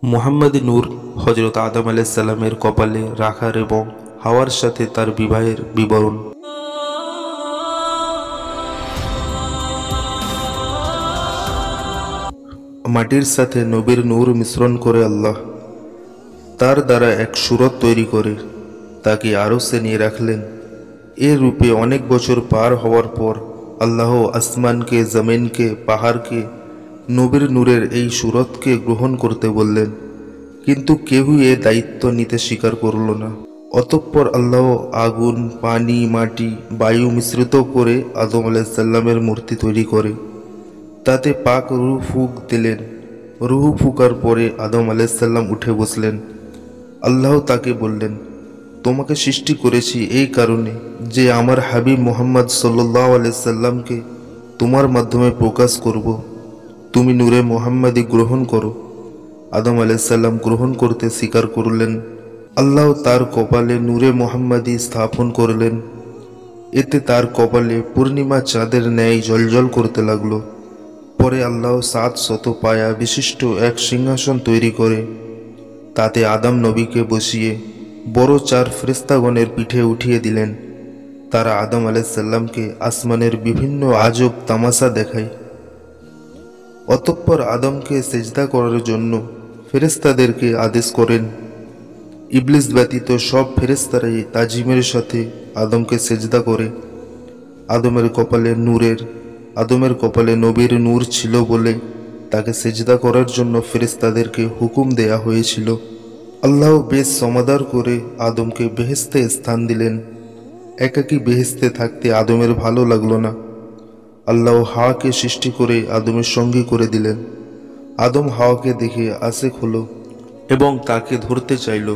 মুহাম্মাদি নূর হযরত আদম আলাইহিস সালামের কপালে রাখার এবং হাওয়ার সাথে তার বিবাহের বিবরণ। মাটির সাথে নবীর নূর মিশ্রণ করে আল্লাহ তার দ্বারা এক সূরত তৈরি করে তাকে আরশে নিয়ে রাখলেন। এ রূপে অনেক বছর পার হওয়ার পর আল্লাহ আসমানকে, জমিনকে, পাহাড়কে নবীর নূরের এই সূরতকে গ্রহণ করতে বললেন, কিন্তু কেউই এ দায়িত্ব নিতে স্বীকার করল না। অতঃপর আল্লাহ আগুন, পানি, মাটি, বায়ু মিশ্রিত করে আদম আলাইহিস সালামের মূর্তি তৈরি করে তাতে পাক রূহ ফুঁক দিলেন। রূহ ফুঁকার পরে আদম আলাইহিস সালাম উঠে বসলেন। আল্লাহ তাকে বললেন, তোমাকে সৃষ্টি করেছি এই কারণে যে আমার হাবিব মুহাম্মদ সাল্লাল্লাহু আলাইহি সাল্লামকে তোমার মাধ্যমে প্রকাশ করব। তুমি নূরে মুহাম্মাদি গ্রহণ করো। আদম আলাইহিস সালাম গ্রহণ করতে স্বীকার করলেন। আল্লাহ তার কপালে নূরে মুহাম্মাদি স্থাপন করলেন। এতে তার কপালে পূর্ণিমা চাঁদের ন্যায় জ্বলজ্বল করতে লাগলো। পরে আল্লাহ 700 পায়া বিশিষ্ট এক সিংহাসন তৈরি করে তাতে আদম নবীকে বসিয়ে বড় 4 ফেরেশতাগণের পিঠে উঠিয়ে দিলেন। তারা আদম আলাইহিস সালামকে আসমানের বিভিন্ন আজব তামাশা দেখায়। অতঃপর আদমকে সেজদা করার জন্য ফেরেশতাদেরকে আদেশ করেন। ইবলিস ব্যতীত সব ফেরেশতারাই তাজিমের সাথে আদমকে সেজদা করে। আদমের কপালে নবীর নূর ছিল বলে তাকে সেজদা করার জন্য ফেরেশতাদেরকে হুকুম দেয়া হয়েছিল। আল্লাহ বেশ সমাদর করে আদমকে বেহেশতে স্থান দিলেন। একাকী বেহেশতে থাকতে আদমের ভালো লাগলো না। আল্লাহ হাওয়াকে সৃষ্টি করে আদমের সঙ্গী করে দিলেন। আদম হাওয়াকে দেখে আশেক হলো এবং তাকে ধরতে চাইল।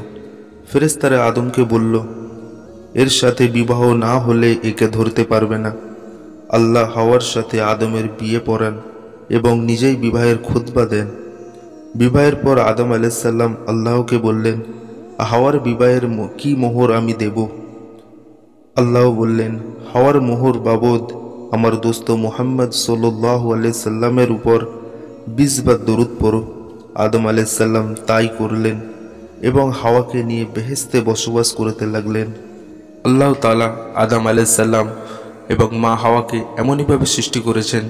ফেরেশতারা আদমকে বলল, এর সাথে বিবাহ না হলে একে ধরতে পারবে না। আল্লাহ হাওয়ার সাথে আদমের বিয়ে পড়ান এবং নিজেই বিবাহের খুতবা দেন। বিবাহের পর আদম আলাইহিস সালাম আল্লাহকে বললেন, হাওয়ার বিবাহের কি মোহর আমি দেব? আল্লাহ বললেন, হাওয়ার মোহর বাবদ আমার দোস্ত মুহাম্মদ সাল্লাল্লাহু আলাইহি সাল্লামের উপর 20 বার দরুদ পড়ো। আদম আলাইহিস সালাম তাই করলেন এবং হাওয়াকে নিয়ে বেহেশতে বসবাস করতে লাগলেন। আল্লাহ তাআলা আদম আলাইহিস সালাম এবং মা হাওয়াকে এমনইভাবে সৃষ্টি করেছেন